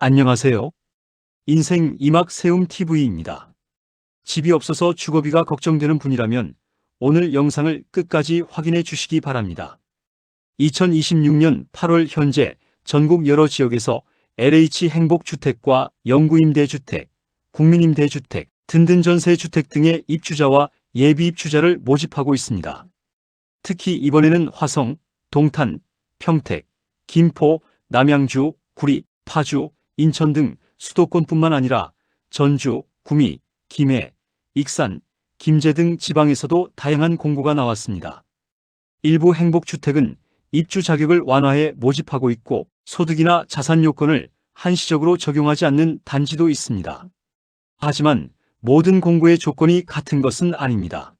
안녕하세요. 인생 이막 세움 TV입니다. 집이 없어서 주거비가 걱정되는 분이라면 오늘 영상을 끝까지 확인해 주시기 바랍니다. 2026년 8월 현재 전국 여러 지역에서 LH 행복주택과 영구임대주택, 국민임대주택, 든든전세주택 등의 입주자와 예비입주자를 모집하고 있습니다. 특히 이번에는 화성, 동탄, 평택, 김포, 남양주, 구리, 파주, 인천 등 수도권뿐만 아니라 전주, 구미, 김해, 익산, 김제 등 지방에서도 다양한 공고가 나왔습니다. 일부 행복주택은 입주 자격을 완화해 모집하고 있고 소득이나 자산 요건을 한시적으로 적용하지 않는 단지도 있습니다. 하지만 모든 공고의 조건이 같은 것은 아닙니다.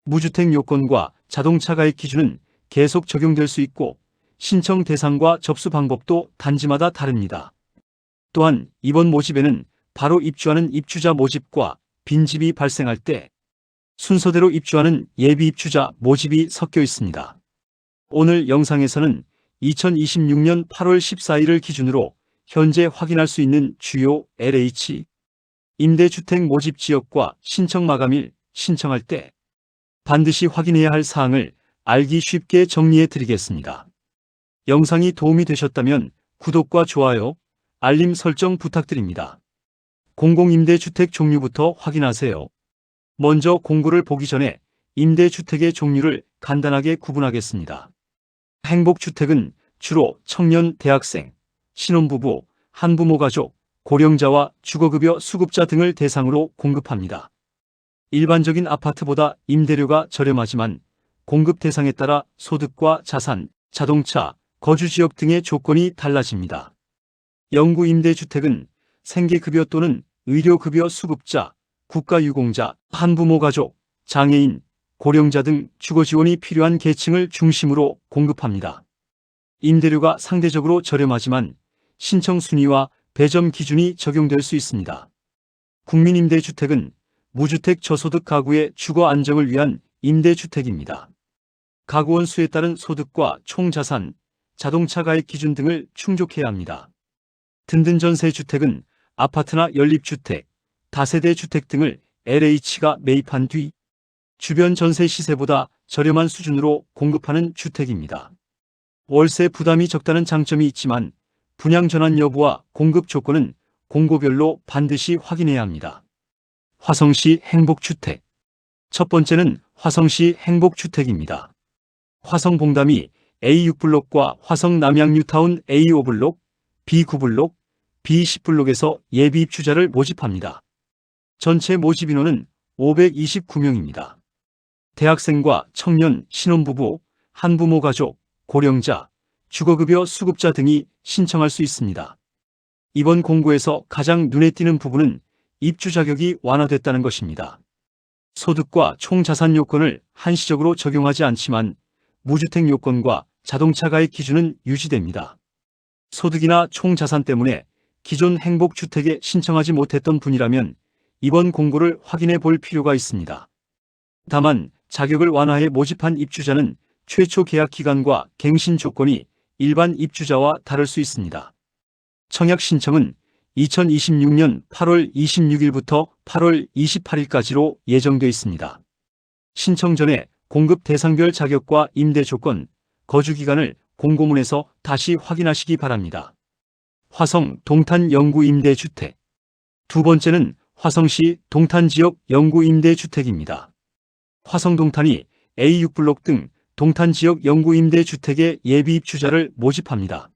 무주택 요건과 자동차 가입 기준은 계속 적용될 수 있고 신청 대상과 접수 방법도 단지마다 다릅니다. 또한 이번 모집에는 바로 입주하는 입주자 모집과 빈집이 발생할 때 순서대로 입주하는 예비 입주자 모집이 섞여 있습니다. 오늘 영상에서는 2026년 8월 14일을 기준으로 현재 확인할 수 있는 주요 LH 임대주택 모집 지역과 신청 마감일, 신청할 때 반드시 확인해야 할 사항을 알기 쉽게 정리해 드리겠습니다. 영상이 도움이 되셨다면 구독과 좋아요, 알림 설정 부탁드립니다. 공공임대주택 종류부터 확인하세요. 먼저 공고를 보기 전에 임대주택의 종류를 간단하게 구분하겠습니다. 행복주택은 주로 청년, 대학생, 신혼부부, 한부모 가족, 고령자와 주거급여 수급자 등을 대상으로 공급합니다. 일반적인 아파트보다 임대료가 저렴하지만 공급 대상에 따라 소득과 자산, 자동차, 거주지역 등의 조건이 달라집니다. 영구임대주택은 생계급여 또는 의료급여 수급자, 국가유공자, 한부모 가족, 장애인, 고령자 등 주거지원이 필요한 계층을 중심으로 공급합니다. 임대료가 상대적으로 저렴하지만 신청 순위와 배점 기준이 적용될 수 있습니다. 국민임대주택은 무주택 저소득 가구의 주거 안정을 위한 임대주택입니다. 가구원 수에 따른 소득과 총자산, 자동차 가입 기준 등을 충족해야 합니다. 든든전세주택은 아파트나 연립주택, 다세대 주택 등을 LH가 매입한 뒤 주변 전세 시세보다 저렴한 수준으로 공급하는 주택입니다. 월세 부담이 적다는 장점이 있지만 분양 전환 여부와 공급 조건은 공고별로 반드시 확인해야 합니다. 화성시 행복주택. 첫 번째는 화성시 행복주택입니다. 화성 봉담이 A6블록과 화성 남양 뉴타운 A5블록, B9블록, B10블록에서 예비 입주자를 모집합니다. 전체 모집 인원은 529명입니다. 대학생과 청년, 신혼부부, 한부모 가족, 고령자, 주거급여 수급자 등이 신청할 수 있습니다. 이번 공고에서 가장 눈에 띄는 부분은 입주 자격이 완화됐다는 것입니다. 소득과 총자산 요건을 한시적으로 적용하지 않지만 무주택 요건과 자동차 가입 기준은 유지됩니다. 소득이나 총자산 때문에 기존 행복주택에 신청하지 못했던 분이라면 이번 공고를 확인해 볼 필요가 있습니다. 다만 자격을 완화해 모집한 입주자는 최초 계약 기간과 갱신 조건이 일반 입주자와 다를 수 있습니다. 청약 신청은 2026년 8월 26일부터 8월 28일까지로 예정되어 있습니다. 신청 전에 공급 대상별 자격과 임대 조건, 거주 기간을 공고문에서 다시 확인하시기 바랍니다. 화성 동탄 영구임대주택. 두 번째는 화성시 동탄 지역 영구임대주택입니다. 화성 동탄이 A6블록 등 동탄 지역 영구임대주택의 예비 입주자를 모집합니다.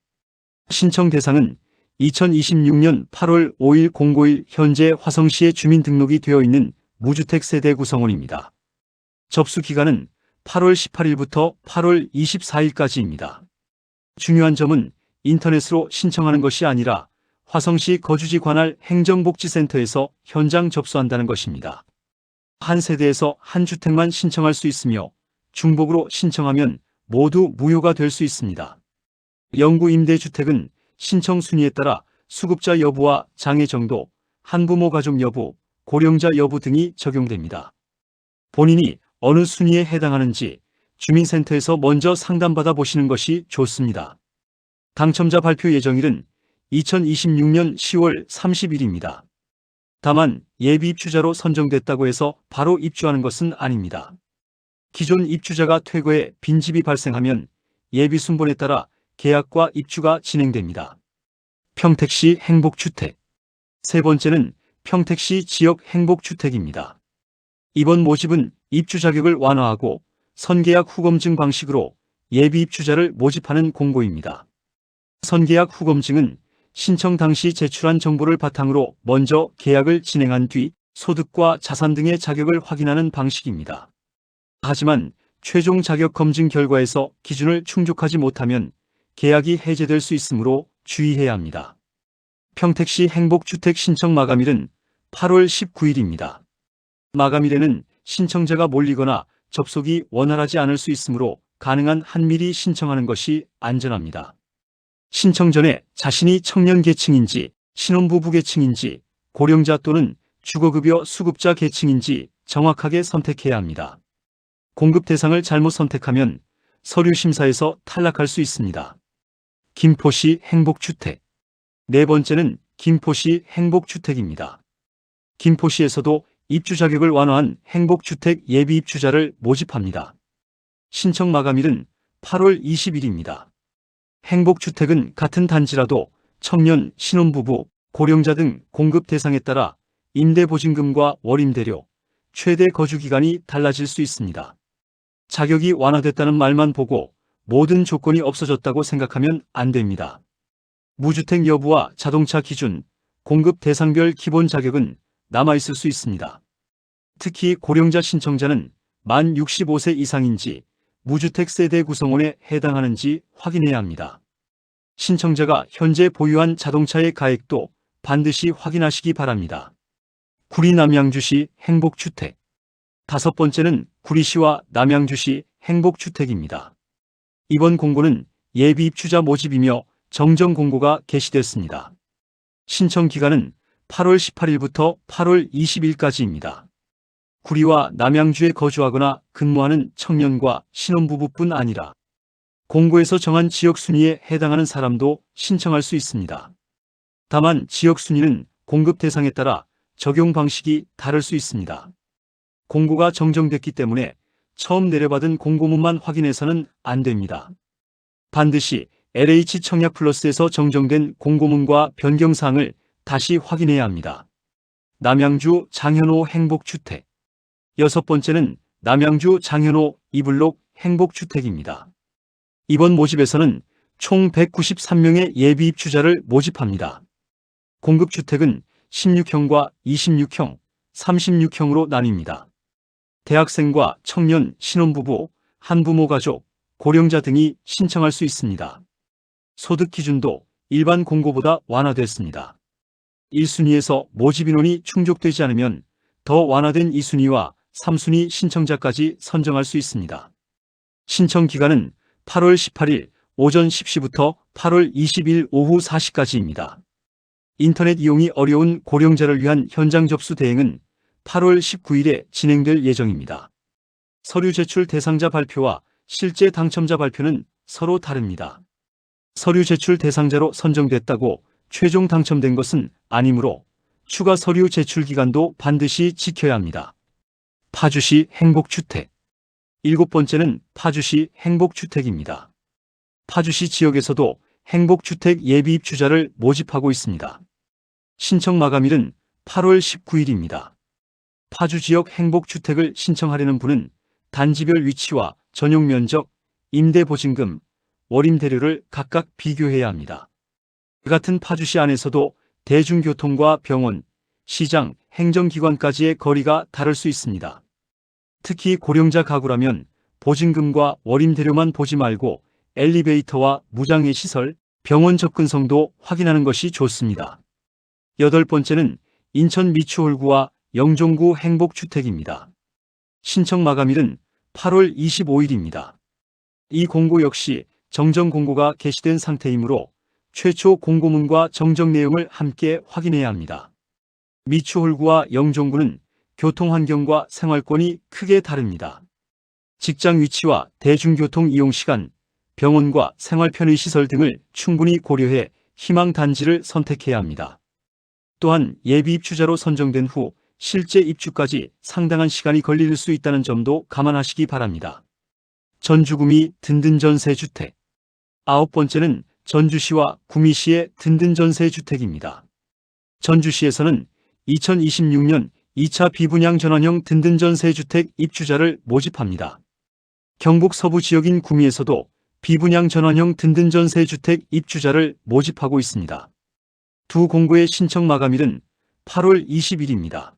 신청 대상은 2026년 8월 5일 공고일 현재 화성시에 주민등록이 되어 있는 무주택 세대 구성원입니다. 접수 기간은 8월 18일부터 8월 24일까지입니다. 중요한 점은 인터넷으로 신청하는 것이 아니라 화성시 거주지 관할 행정복지센터에서 현장 접수한다는 것입니다. 한 세대에서 한 주택만 신청할 수 있으며 중복으로 신청하면 모두 무효가 될 수 있습니다. 영구임대주택은 신청 순위에 따라 수급자 여부와 장애 정도, 한부모 가족 여부, 고령자 여부 등이 적용됩니다. 본인이 어느 순위에 해당하는지 주민센터에서 먼저 상담받아 보시는 것이 좋습니다. 당첨자 발표 예정일은 2026년 10월 30일입니다. 다만 예비 입주자로 선정됐다고 해서 바로 입주하는 것은 아닙니다. 기존 입주자가 퇴거해 빈집이 발생하면 예비 순번에 따라 계약과 입주가 진행됩니다. 평택시 행복주택. 세 번째는 평택시 지역 행복주택입니다. 이번 모집은 입주 자격을 완화하고 선계약 후검증 방식으로 예비 입주자를 모집하는 공고입니다. 선계약 후검증은 신청 당시 제출한 정보를 바탕으로 먼저 계약을 진행한 뒤 소득과 자산 등의 자격을 확인하는 방식입니다. 하지만 최종 자격 검증 결과에서 기준을 충족하지 못하면 계약이 해제될 수 있으므로 주의해야 합니다. 평택시 행복주택 신청 마감일은 8월 19일입니다. 마감일에는 신청자가 몰리거나 접속이 원활하지 않을 수 있으므로 가능한 한 미리 신청하는 것이 안전합니다. 신청 전에 자신이 청년 계층인지, 신혼부부 계층인지, 고령자 또는 주거급여 수급자 계층인지 정확하게 선택해야 합니다. 공급 대상을 잘못 선택하면 서류 심사에서 탈락할 수 있습니다. 김포시 행복주택. 네 번째는 김포시 행복주택입니다. 김포시에서도 입주 자격을 완화한 행복주택 예비 입주자를 모집합니다. 신청 마감일은 8월 20일입니다. 행복주택은 같은 단지라도 청년, 신혼부부, 고령자 등 공급 대상에 따라 임대보증금과 월임대료, 최대 거주기간이 달라질 수 있습니다. 자격이 완화됐다는 말만 보고 모든 조건이 없어졌다고 생각하면 안 됩니다. 무주택 여부와 자동차 기준, 공급 대상별 기본 자격은 남아있을 수 있습니다. 특히 고령자 신청자는 만 65세 이상인지 무주택 세대 구성원에 해당하는지 확인해야 합니다. 신청자가 현재 보유한 자동차의 가액도 반드시 확인하시기 바랍니다. 구리 남양주시 행복주택. 다섯 번째는 구리시와 남양주시 행복주택입니다. 이번 공고는 예비 입주자 모집이며 정정 공고가 게시됐습니다. 신청 기간은 8월 18일부터 8월 20일까지입니다. 구리와 남양주에 거주하거나 근무하는 청년과 신혼부부뿐 아니라 공고에서 정한 지역 순위에 해당하는 사람도 신청할 수 있습니다. 다만 지역 순위는 공급 대상에 따라 적용 방식이 다를 수 있습니다. 공고가 정정됐기 때문에 처음 내려받은 공고문만 확인해서는 안 됩니다. 반드시 LH 청약 플러스에서 정정된 공고문과 변경사항을 다시 확인해야 합니다. 남양주 장현호 행복주택. 여섯 번째는 남양주 장현호 이블록 행복주택입니다. 이번 모집에서는 총 193명의 예비 입주자를 모집합니다. 공급주택은 16형과 26형, 36형으로 나뉩니다. 대학생과 청년, 신혼부부, 한부모 가족, 고령자 등이 신청할 수 있습니다. 소득 기준도 일반 공고보다 완화됐습니다. 1순위에서 모집 인원이 충족되지 않으면 더 완화된 2순위와 3순위 신청자까지 선정할 수 있습니다. 신청 기간은 8월 18일 오전 10시부터 8월 20일 오후 4시까지입니다. 인터넷 이용이 어려운 고령자를 위한 현장 접수 대행은 8월 19일에 진행될 예정입니다. 서류 제출 대상자 발표와 실제 당첨자 발표는 서로 다릅니다. 서류 제출 대상자로 선정됐다고 최종 당첨된 것은 아니므로 추가 서류 제출 기간도 반드시 지켜야 합니다. 파주시 행복주택. 일곱 번째는 파주시 행복주택입니다. 파주시 지역에서도 행복주택 예비 입주자를 모집하고 있습니다. 신청 마감일은 8월 19일입니다. 파주 지역 행복주택을 신청하려는 분은 단지별 위치와 전용 면적, 임대보증금, 월임대료를 각각 비교해야 합니다. 같은 파주시 안에서도 대중교통과 병원, 시장, 행정기관까지의 거리가 다를 수 있습니다. 특히 고령자 가구라면 보증금과 월임대료만 보지 말고 엘리베이터와 무장애 시설, 병원 접근성도 확인하는 것이 좋습니다. 여덟 번째는 인천 미추홀구와 영종구 행복주택입니다. 신청 마감일은 8월 25일입니다. 이 공고 역시 정정 공고가 게시된 상태이므로 최초 공고문과 정정 내용을 함께 확인해야 합니다. 미추홀구와 영종구는 교통환경과 생활권이 크게 다릅니다. 직장 위치와 대중교통 이용 시간, 병원과 생활편의시설 등을 충분히 고려해 희망 단지를 선택해야 합니다. 또한 예비 입주자로 선정된 후 실제 입주까지 상당한 시간이 걸릴 수 있다는 점도 감안하시기 바랍니다. 전주구미 든든 전세주택. 9번째는 전주시와 구미시의 든든 전세주택입니다. 전주시에서는 2026년 2차 비분양 전환형 든든 전세주택 입주자를 모집합니다. 경북 서부 지역인 구미에서도 비분양 전환형 든든 전세주택 입주자를 모집하고 있습니다. 두 공고의 신청 마감일은 8월 20일입니다.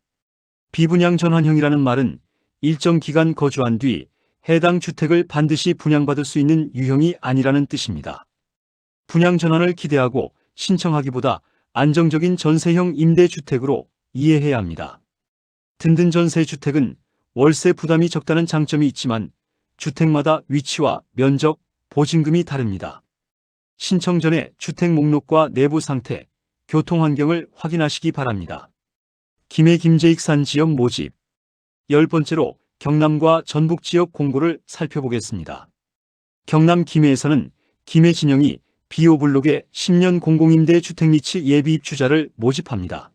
비분양 전환형이라는 말은 일정 기간 거주한 뒤 해당 주택을 반드시 분양받을 수 있는 유형이 아니라는 뜻입니다. 분양 전환을 기대하고 신청하기보다 안정적인 전세형 임대주택으로 이해해야 합니다. 든든 전세주택은 월세 부담이 적다는 장점이 있지만 주택마다 위치와 면적, 보증금이 다릅니다. 신청 전에 주택 목록과 내부 상태, 교통 환경을 확인하시기 바랍니다. 김해 김제익산 지역 모집. 10번째로 경남과 전북 지역 공고를 살펴보겠습니다. 경남 김해에서는 김해 진영이 B5블록의 10년 공공임대 주택리치 예비 입주자를 모집합니다.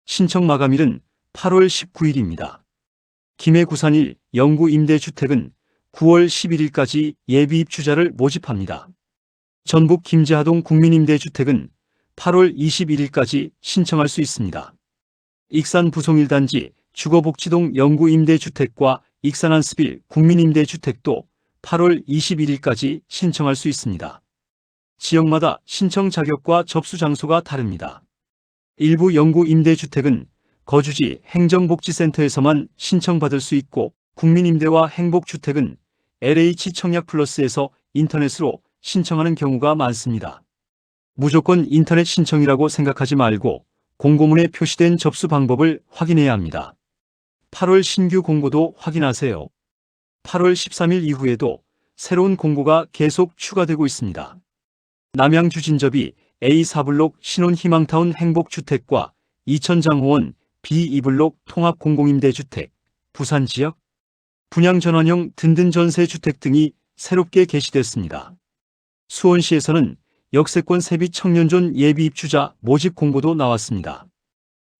신청 마감일은 8월 19일입니다. 김해 구산일 영구 임대주택은 9월 11일까지 예비 입주자를 모집합니다. 전북 김제하동 국민임대주택은 8월 21일까지 신청할 수 있습니다. 익산 부송일단지 주거복지동 영구 임대주택과 익산 안스빌 국민임대주택도 8월 21일까지 신청할 수 있습니다. 지역마다 신청 자격과 접수 장소가 다릅니다. 일부 영구 임대주택은 거주지 행정복지센터에서만 신청받을 수 있고 국민임대와 행복주택은 LH 청약플러스에서 인터넷으로 신청하는 경우가 많습니다. 무조건 인터넷 신청이라고 생각하지 말고 공고문에 표시된 접수 방법을 확인해야 합니다. 8월 신규 공고도 확인하세요. 8월 13일 이후에도 새로운 공고가 계속 추가되고 있습니다. 남양주 진접이 A4블록 신혼희망타운 행복주택과 이천장호원 B2블록 통합공공임대주택, 부산지역, 분양전환형 든든 전세주택 등이 새롭게 게시됐습니다. 수원시에서는 역세권 세비 청년존 예비 입주자 모집 공고도 나왔습니다.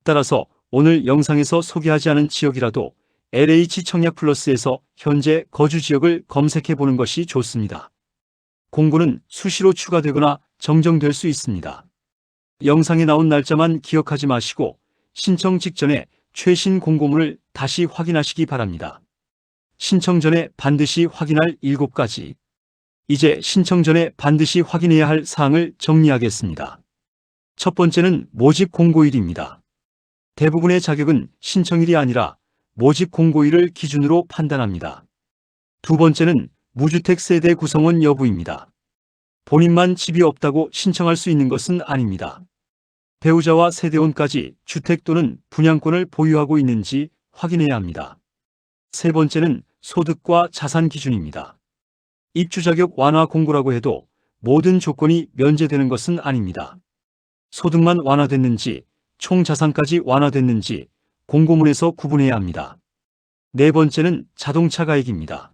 따라서 오늘 영상에서 소개하지 않은 지역이라도 LH 청약플러스에서 현재 거주 지역을 검색해 보는 것이 좋습니다. 공고는 수시로 추가되거나 정정될 수 있습니다. 영상에 나온 날짜만 기억하지 마시고 신청 직전에 최신 공고문을 다시 확인하시기 바랍니다. 신청 전에 반드시 확인할 7가지. 이제 신청 전에 반드시 확인해야 할 사항을 정리하겠습니다. 첫 번째는 모집 공고일입니다. 대부분의 자격은 신청일이 아니라 모집 공고일을 기준으로 판단합니다. 두 번째는 무주택 세대 구성원 여부입니다. 본인만 집이 없다고 신청할 수 있는 것은 아닙니다. 배우자와 세대원까지 주택 또는 분양권을 보유하고 있는지 확인해야 합니다. 세 번째는 소득과 자산 기준입니다. 입주 자격 완화 공고라고 해도 모든 조건이 면제되는 것은 아닙니다. 소득만 완화됐는지 총 자산까지 완화됐는지 공고문에서 구분해야 합니다. 네 번째는 자동차 가액입니다.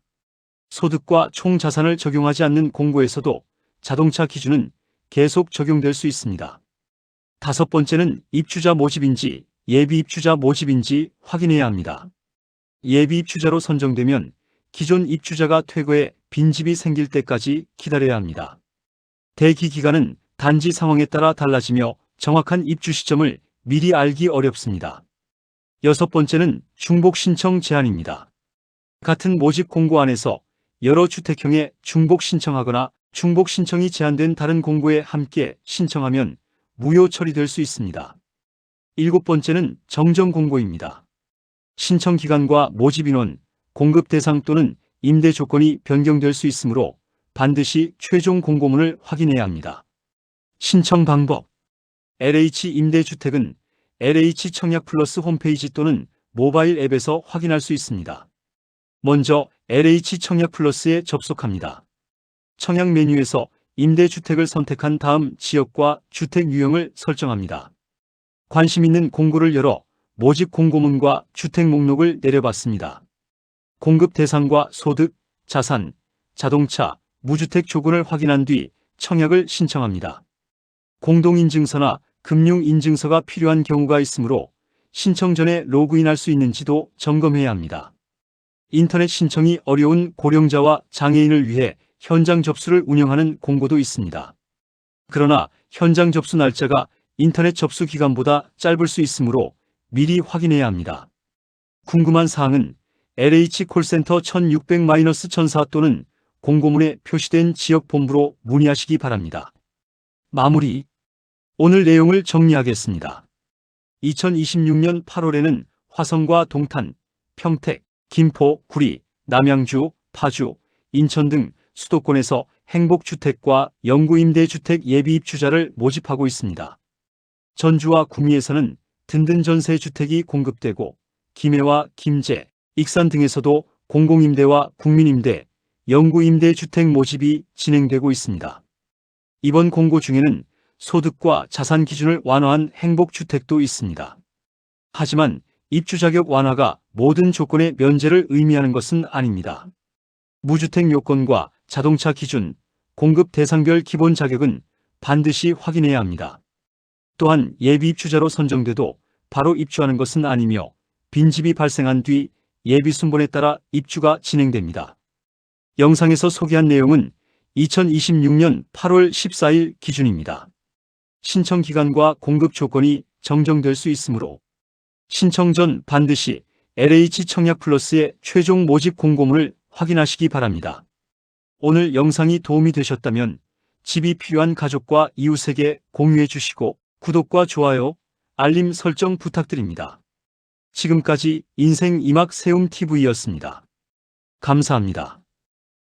소득과 총 자산을 적용하지 않는 공고에서도 자동차 기준은 계속 적용될 수 있습니다. 다섯 번째는 입주자 모집인지 예비 입주자 모집인지 확인해야 합니다. 예비 입주자로 선정되면 기존 입주자가 퇴거해 빈집이 생길 때까지 기다려야 합니다. 대기 기간은 단지 상황에 따라 달라지며 정확한 입주 시점을 미리 알기 어렵습니다. 여섯 번째는 중복 신청 제한입니다. 같은 모집 공고 안에서 여러 주택형에 중복 신청하거나 중복 신청이 제한된 다른 공고에 함께 신청하면 무효 처리될 수 있습니다. 일곱 번째는 정정 공고입니다. 신청 기간과 모집 인원, 공급 대상 또는 임대 조건이 변경될 수 있으므로 반드시 최종 공고문을 확인해야 합니다. 신청 방법. LH 임대주택은 LH 청약플러스 홈페이지 또는 모바일 앱에서 확인할 수 있습니다. 먼저 LH 청약플러스에 접속합니다. 청약 메뉴에서 임대주택을 선택한 다음 지역과 주택 유형을 설정합니다. 관심 있는 공고를 열어 모집 공고문과 주택 목록을 내려받습니다. 공급 대상과 소득, 자산, 자동차, 무주택 조건을 확인한 뒤 청약을 신청합니다. 공동인증서나 금융인증서가 필요한 경우가 있으므로 신청 전에 로그인할 수 있는지도 점검해야 합니다. 인터넷 신청이 어려운 고령자와 장애인을 위해 현장 접수를 운영하는 공고도 있습니다. 그러나 현장 접수 날짜가 인터넷 접수 기간보다 짧을 수 있으므로 미리 확인해야 합니다. 궁금한 사항은 LH 콜센터 1600-1004 또는 공고문에 표시된 지역본부로 문의하시기 바랍니다. 마무리. 오늘 내용을 정리하겠습니다. 2026년 8월에는 화성과 동탄, 평택, 김포, 구리, 남양주, 파주, 인천 등 수도권에서 행복주택과 영구임대주택 예비입주자를 모집하고 있습니다. 전주와 구미에서는 든든 전세주택이 공급되고 김해와 김제, 익산 등에서도 공공임대와 국민임대, 영구임대주택 모집이 진행되고 있습니다. 이번 공고 중에는 소득과 자산 기준을 완화한 행복주택도 있습니다. 하지만 입주 자격 완화가 모든 조건의 면제를 의미하는 것은 아닙니다. 무주택 요건과 자동차 기준, 공급 대상별 기본 자격은 반드시 확인해야 합니다. 또한 예비 입주자로 선정돼도 바로 입주하는 것은 아니며 빈집이 발생한 뒤 예비 순번에 따라 입주가 진행됩니다. 영상에서 소개한 내용은 2026년 8월 14일 기준입니다. 신청 기간과 공급 조건이 정정될 수 있으므로 신청 전 반드시 LH 청약 플러스의 최종 모집 공고문을 확인하시기 바랍니다. 오늘 영상이 도움이 되셨다면 집이 필요한 가족과 이웃에게 공유해 주시고 구독과 좋아요, 알림 설정 부탁드립니다. 지금까지 인생 이막 세움 TV였습니다. 감사합니다.